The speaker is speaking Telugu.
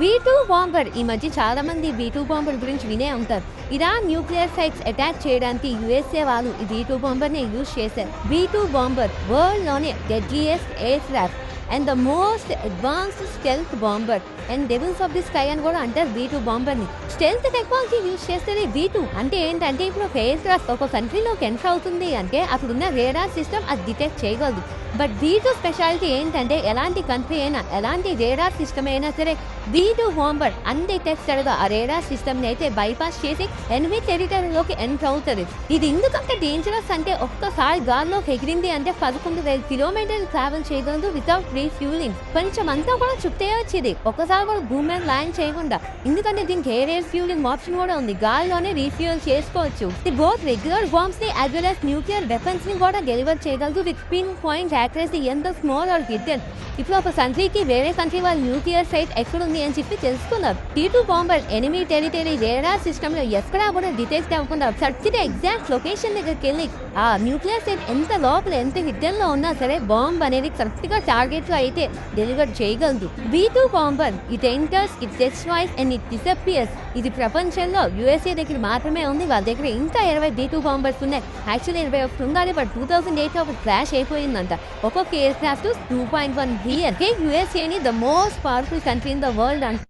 B2 బాంబర్ ఈ మధ్య చాలా మంది B2 బాంబర్ గురించి వినే ఉంటారు. ఇరాన్ న్యూక్లియర్ సైట్స్ అటాక్ చేయడానికి యుఎస్ఏ వాళ్ళు ఈ B2 బాంబర్ ని యూజ్ చేశారు. B2 బాంబర్ వరల్డ్ లోనే deadliest aircraft and the most advanced stealth bomber and devils of the sky అని కూడా అంటారు B2 బాంబర్ ని. స్టెల్త్ టెక్నాలజీ యూజ్ చేస్తే B2 అంటే ఏంటంటే ఇప్పుడు ఒక ఎయిర్ క్రాఫ్ట్ ఒక కంట్రీలోకి ఎంటర్ అవుతుంది అంటే అప్పుడున్న రేడార్ సిస్టమ్ అది డిటెక్ట్ చేయగలదు. బట్ B2 స్పెషాలిటీ ఏంటంటే ఎలాంటి కంట్రీ అయినా ఎలాంటి రేడార్ సిస్టమ్ అయినా సరే B2 బాంబర్ అన్డిటెక్టెడ్గా ఆ రేడార్ సిస్టమ్ని అయితే బైపాస్ చేసి ఎనిమి టెరిటరీలోకి ఎంటర్ అవుతుంది. ఇది ఎందుకంటే డేంజరస్ అంటే ఒక్కసారి గాల్లోకి ఎగిరింది అంటే 11,000 కిలోమీటర్లు ట్రావెల్ చేయగలదు వితౌట్ రీఫ్యూలింగ్. కొంచెం అంతా కూడా చుట్టే వచ్చేది ఒకసారి కూడా భూమి మీద ల్యాండ్ చేయకుండా. ఎందుకంటే దీనికి ఎయిర్ ఫ్యూలింగ్ ఆప్షన్ కూడా ఉంది, గాల్లోనే రీఫ్యూల్ చేసుకోవచ్చు. ఇది బోత్ రెగ్యులర్ బాంబ్స్ ని as well as nuclear weapons ని కూడా డెలివర్ చేయగలదు విత్ పిన్ పాయింట్ యాక్యురసీ ఎంత స్మాల్ ఆర్ హిడెన్. ఇప్పుడు ఒక కంట్రీకి వేరే కంట్రీ వాళ్ళ న్యూక్లియర్ సైట్ ఎక్కడుంది అని చెప్పి తెలుసుకున్నారు. B2 bomber enemy territory radar system లో ఎక్కడా కూడా డిటెక్ట్ అవ్వకుండా సర్చ్ ఎగ్జాక్ట్ లొకేషన్ దగ్గరికి వెళ్ళి ఆ న్యూక్లియర్ సైట్ ఎంత లోపల ఎంత హిడెన్ లో ఉన్నా సరే బాంబ్ అనేది కరెక్ట్ గా టార్గెట్ లో అయితే డెలివర్ చేయగలదు. B2 bomber it enters, it destroys and it disappears. ఇది ప్రపంచంలో యుఎస్ఏ దగ్గర మాత్రమే ఉంది. వాళ్ళ దగ్గర ఇంకా 20 B2 బాంబర్స్ ఉన్నాయి. యాక్చువల్లీ 21 ఉండాలి, బట్ 2008 లో ఒక క్రాష్ అయిపోయిందంట. ఒక్కొక్క ఎయిర్ క్రాఫ్ట్ 2.1 బిలియన్. యుఎస్ఏని the most powerful country in the world అంట.